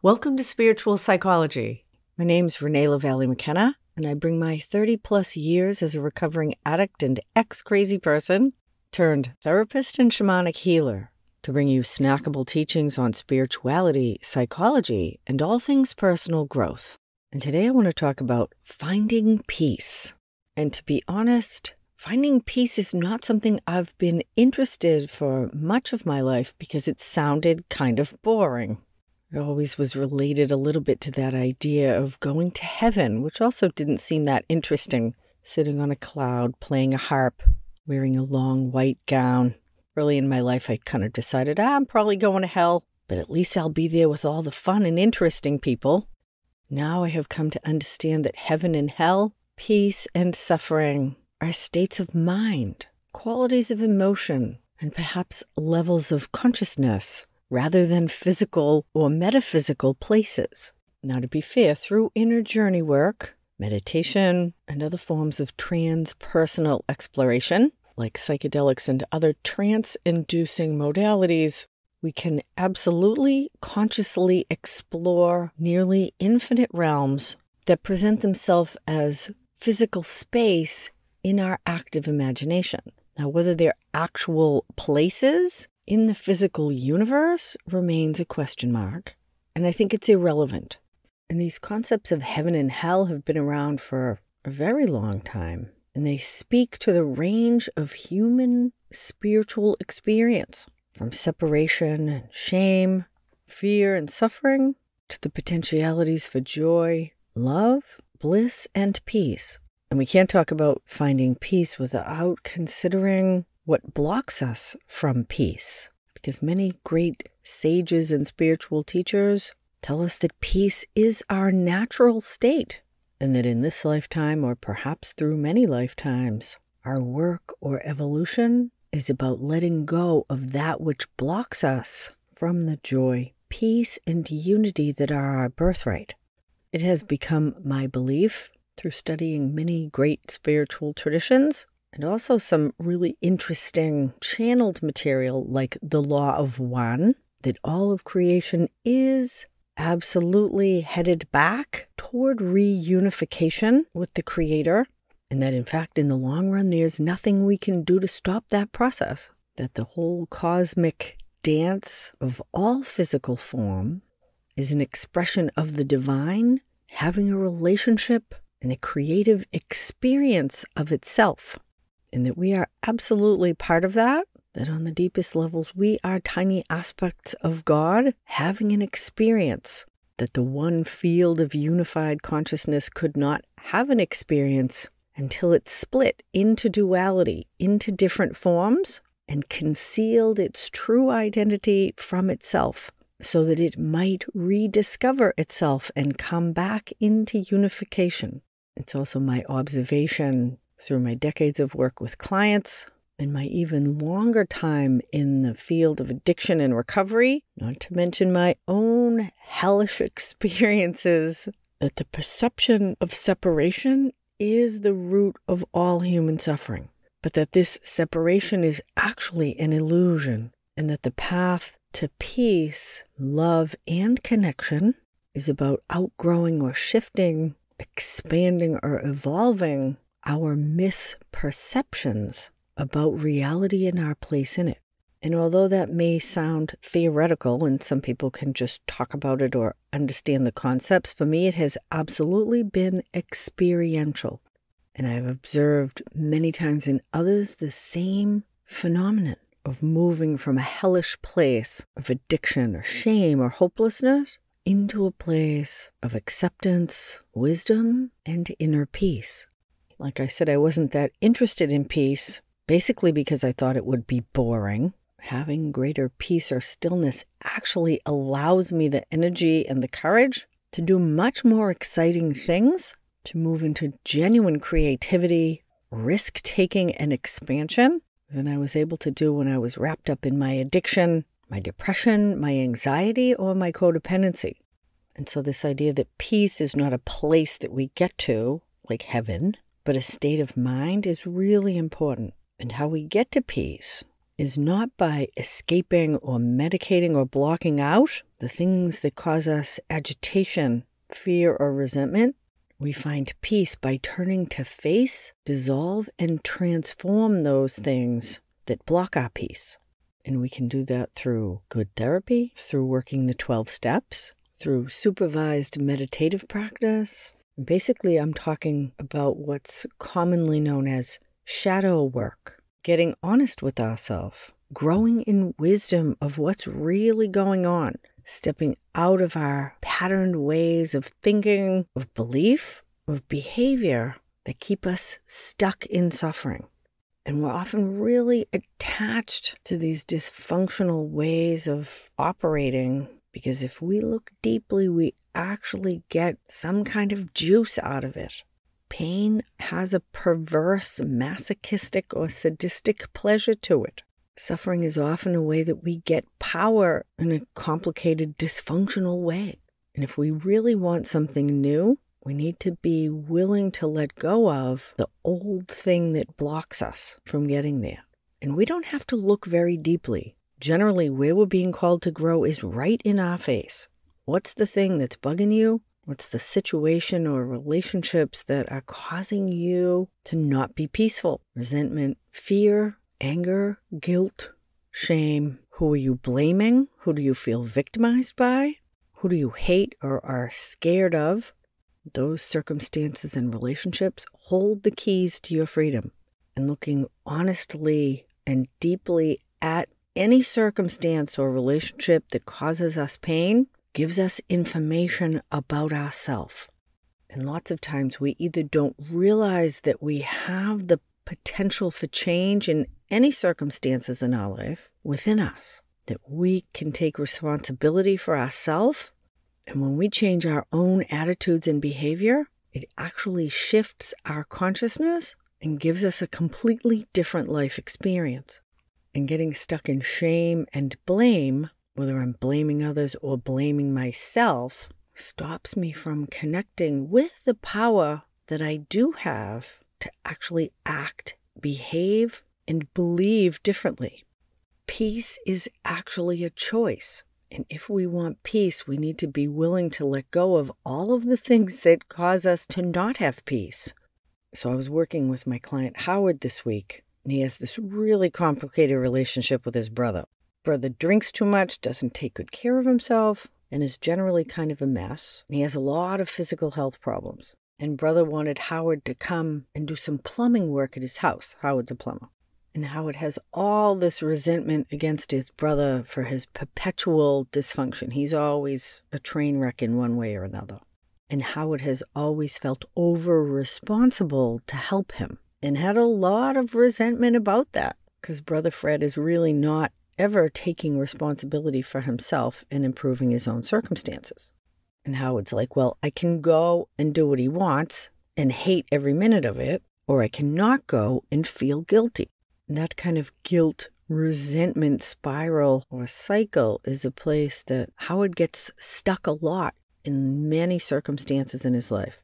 Welcome to Spiritual Psikology. My name's Renee McKenna, and I bring my 30-plus years as a recovering addict and ex-crazy person turned therapist and shamanic healer to bring you snackable teachings on spirituality, psychology, and all things personal growth. And today I want to talk about finding peace. And to be honest, finding peace is not something I've been interested for much of my life because it sounded kind of boring. It always was related a little bit to that idea of going to heaven, which also didn't seem that interesting, sitting on a cloud, playing a harp, wearing a long white gown. Early in my life, I kind of decided, I'm probably going to hell, but at least I'll be there with all the fun and interesting people. Now I have come to understand that heaven and hell, peace and suffering, are states of mind, qualities of emotion, and perhaps levels of consciousness, rather than physical or metaphysical places. Now, to be fair, through inner journey work, meditation, and other forms of transpersonal exploration, like psychedelics and other trance-inducing modalities, we can absolutely consciously explore nearly infinite realms that present themselves as physical space in our active imagination. Now, whether they're actual places in the physical universe remains a question mark, and I think it's irrelevant. And these concepts of heaven and hell have been around for a very long time, and they speak to the range of human spiritual experience, from separation and shame, fear and suffering, to the potentialities for joy, love, bliss, and peace. And we can't talk about finding peace without considering what blocks us from peace, because many great sages and spiritual teachers tell us that peace is our natural state, and that in this lifetime, or perhaps through many lifetimes, our work or evolution is about letting go of that which blocks us from the joy, peace, and unity that are our birthright. It has become my belief, through studying many great spiritual traditions, and also some really interesting channeled material like the Law of One, that all of creation is absolutely headed back toward reunification with the Creator, and that in fact in the long run there's nothing we can do to stop that process, that the whole cosmic dance of all physical form is an expression of the divine having a relationship and a creative experience of itself. And that we are absolutely part of that on the deepest levels, we are tiny aspects of God having an experience that the one field of unified consciousness could not have an experience until it split into duality, into different forms, and concealed its true identity from itself so that it might rediscover itself and come back into unification. It's also my observation through my decades of work with clients and my even longer time in the field of addiction and recovery, not to mention my own hellish experiences, that the perception of separation is the root of all human suffering, but that this separation is actually an illusion, and that the path to peace, love, and connection is about outgrowing or shifting, expanding or evolving our misperceptions about reality and our place in it. And although that may sound theoretical and some people can just talk about it or understand the concepts, for me it has absolutely been experiential. And I've observed many times in others the same phenomenon of moving from a hellish place of addiction or shame or hopelessness into a place of acceptance, wisdom, and inner peace. Like I said, I wasn't that interested in peace, basically because I thought it would be boring. Having greater peace or stillness actually allows me the energy and the courage to do much more exciting things, to move into genuine creativity, risk-taking, and expansion than I was able to do when I was wrapped up in my addiction, my depression, my anxiety, or my codependency. And so this idea that peace is not a place that we get to, like heaven, but a state of mind is really important. And how we get to peace is not by escaping or medicating or blocking out the things that cause us agitation, fear, or resentment, we find peace by turning to face, dissolve, and transform those things that block our peace. And we can do that through good therapy, through working the 12 steps, through supervised meditative practice. And basically, I'm talking about what's commonly known as shadow work, getting honest with ourselves, growing in wisdom of what's really going on, stepping out of our patterned ways of thinking, of belief, of behavior that keep us stuck in suffering. And we're often really attached to these dysfunctional ways of operating because if we look deeply, we actually get some kind of juice out of it. Pain has a perverse, masochistic, or sadistic pleasure to it. Suffering is often a way that we get power in a complicated, dysfunctional way. And if we really want something new, we need to be willing to let go of the old thing that blocks us from getting there. And we don't have to look very deeply. Generally, where we're being called to grow is right in our face. What's the thing that's bugging you? What's the situation or relationships that are causing you to not be peaceful? Resentment, fear, anger, guilt, shame. Who are you blaming? Who do you feel victimized by? Who do you hate or are scared of? Those circumstances and relationships hold the keys to your freedom. And looking honestly and deeply at any circumstance or relationship that causes us pain gives us information about ourselves. And lots of times we either don't realize that we have the potential for change in any circumstances in our life within us, that we can take responsibility for ourselves. And when we change our own attitudes and behavior, it actually shifts our consciousness and gives us a completely different life experience. And getting stuck in shame and blame, whether I'm blaming others or blaming myself, stops me from connecting with the power that I do have to actually act, behave, and believe differently. Peace is actually a choice. And if we want peace, we need to be willing to let go of all of the things that cause us to not have peace. So I was working with my client Howard this week, and he has this really complicated relationship with his brother. Brother drinks too much, doesn't take good care of himself, and is generally kind of a mess. And he has a lot of physical health problems. And brother wanted Howard to come and do some plumbing work at his house. Howard's a plumber. And Howard has all this resentment against his brother for his perpetual dysfunction. He's always a train wreck in one way or another. And Howard has always felt over-responsible to help him and had a lot of resentment about that because Brother Fred is really not ever taking responsibility for himself and improving his own circumstances. And Howard's like, well, I can go and do what he wants and hate every minute of it, or I cannot go and feel guilty. And that kind of guilt, resentment spiral or cycle is a place that Howard gets stuck a lot in many circumstances in his life.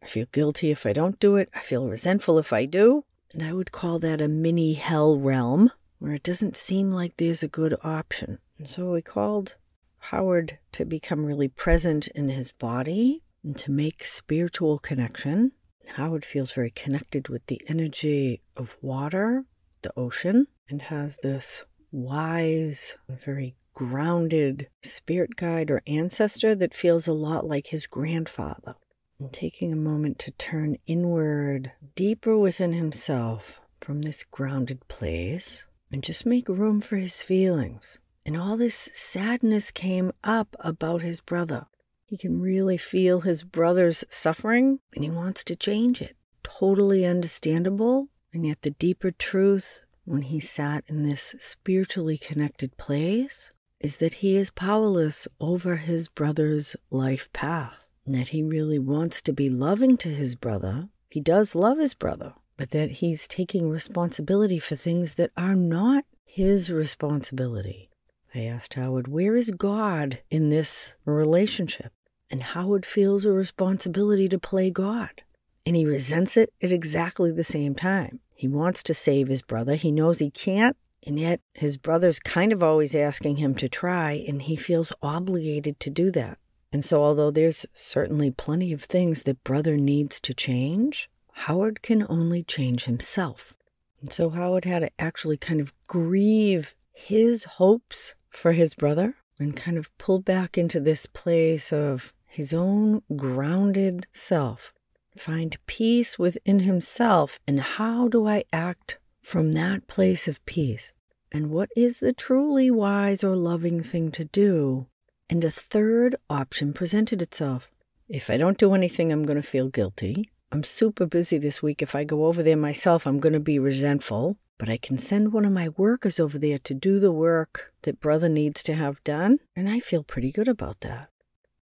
I feel guilty if I don't do it. I feel resentful if I do. And I would call that a mini hell realm where it doesn't seem like there's a good option. And so we called Howard to become really present in his body and to make spiritual connection. Howard feels very connected with the energy of water, the ocean, and has this wise, very grounded spirit guide or ancestor that feels a lot like his grandfather. And taking a moment to turn inward, deeper within himself from this grounded place, and just make room for his feelings. And all this sadness came up about his brother. He can really feel his brother's suffering, and he wants to change it. Totally understandable. And yet the deeper truth, when he sat in this spiritually connected place, is that he is powerless over his brother's life path. And that he really wants to be loving to his brother. He does love his brother, but that he's taking responsibility for things that are not his responsibility. I asked Howard, where is God in this relationship? And Howard feels a responsibility to play God. And he resents it at exactly the same time. He wants to save his brother. He knows he can't, And yet his brother's kind of always asking him to try, and he feels obligated to do that. And so although there's certainly plenty of things that brother needs to change, Howard can only change himself. And so Howard had to actually kind of grieve his hopes for his brother and kind of pull back into this place of his own grounded self. Find peace within himself. And how do I act from that place of peace? And what is the truly wise or loving thing to do? And a third option presented itself. If I don't do anything, I'm going to feel guilty. I'm super busy this week. If I go over there myself, I'm going to be resentful. But I can send one of my workers over there to do the work that brother needs to have done. And I feel pretty good about that.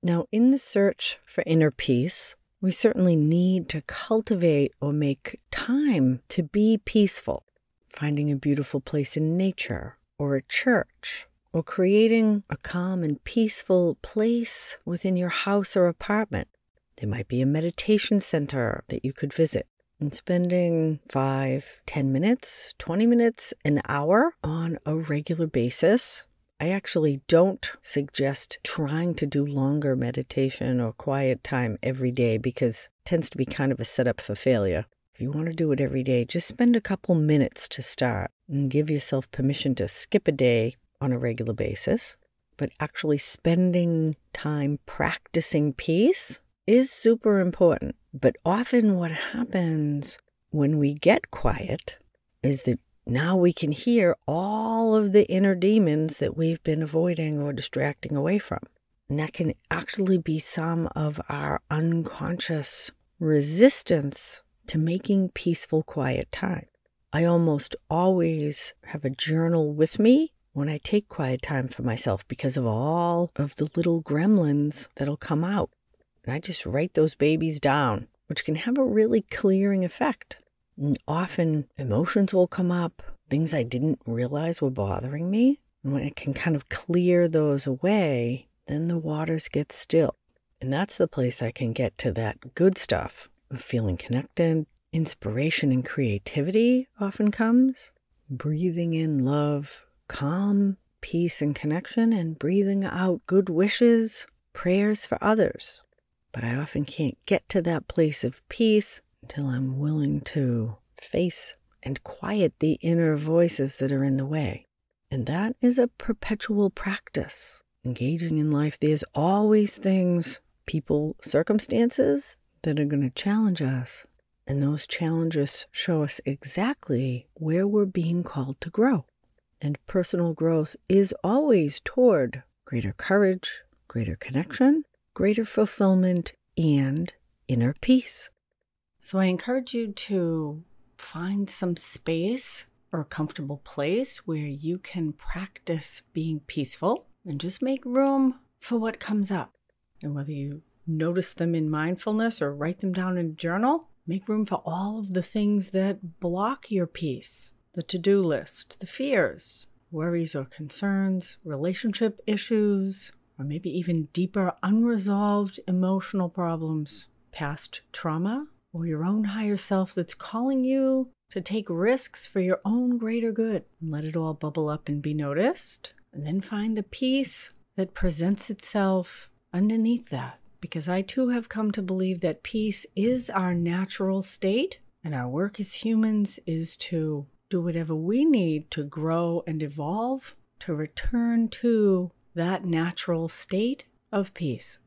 Now, in the search for inner peace, we certainly need to cultivate or make time to be peaceful. Finding a beautiful place in nature or a church, or creating a calm and peaceful place within your house or apartment. There might be a meditation center that you could visit, and spending 5, 10 minutes, 20 minutes, an hour on a regular basis. I actually don't suggest trying to do longer meditation or quiet time every day because it tends to be kind of a setup for failure. If you want to do it every day, just spend a couple minutes to start and give yourself permission to skip a day on a regular basis. But actually spending time practicing peace is super important. But often what happens when we get quiet is that now we can hear all of the inner demons that we've been avoiding or distracting away from. And that can actually be some of our unconscious resistance to making peaceful, quiet time. I almost always have a journal with me when I take quiet time for myself because of all of the little gremlins that'll come out. And I just write those babies down, which can have a really clearing effect. And often emotions will come up, things I didn't realize were bothering me. And when I can kind of clear those away, then the waters get still. And that's the place I can get to that good stuff of feeling connected. Inspiration and creativity often comes. Breathing in love, calm, peace, and connection, and breathing out good wishes, prayers for others. But I often can't get to that place of peace until I'm willing to face and quiet the inner voices that are in the way. And that is a perpetual practice. Engaging in life, there's always things, people, circumstances that are going to challenge us. And those challenges show us exactly where we're being called to grow. And personal growth is always toward greater courage, greater connection, greater fulfillment, and inner peace. So I encourage you to find some space or a comfortable place where you can practice being peaceful and just make room for what comes up. And whether you notice them in mindfulness or write them down in a journal, make room for all of the things that block your peace. The to-do list, the fears, worries or concerns, relationship issues, or maybe even deeper unresolved emotional problems, past trauma, or your own higher self that's calling you to take risks for your own greater good. Let it all bubble up and be noticed, and then find the peace that presents itself underneath that. Because I too have come to believe that peace is our natural state, and our work as humans is to do whatever we need to grow and evolve to return to that natural state of peace.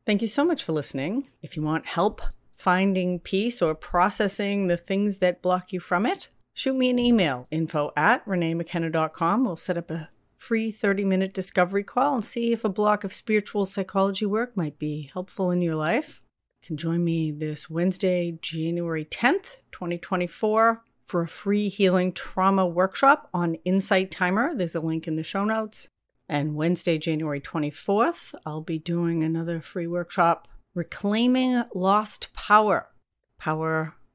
Thank you so much for listening. If you want help finding peace or processing the things that block you from it, shoot me an email, info@reneemckenna.com. We'll set up a free 30-minute discovery call and see if a block of spiritual psychology work might be helpful in your life. You can join me this Wednesday, January 10th, 2024, for a free healing trauma workshop on Insight Timer. There's a link in the show notes. And Wednesday, January 24th, I'll be doing another free workshop, Reclaiming Lost Power.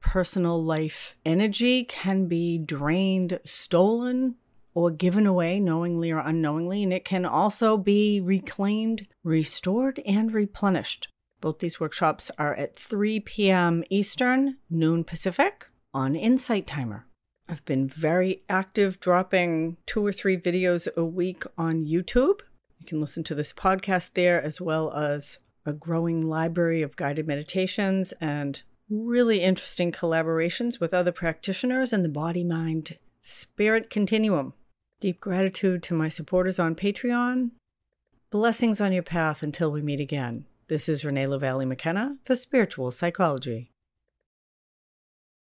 Personal life energy can be drained, stolen, or given away knowingly or unknowingly, and it can also be reclaimed, restored, and replenished. Both these workshops are at 3 p.m. Eastern, noon Pacific, on Insight Timer. I've been very active, dropping 2 or 3 videos a week on YouTube. You can listen to this podcast there, as well as a growing library of guided meditations and really interesting collaborations with other practitioners in the body-mind spirit continuum. Deep gratitude to my supporters on Patreon. Blessings on your path until we meet again. This is Renee LaValle McKenna for Spiritual Psychology.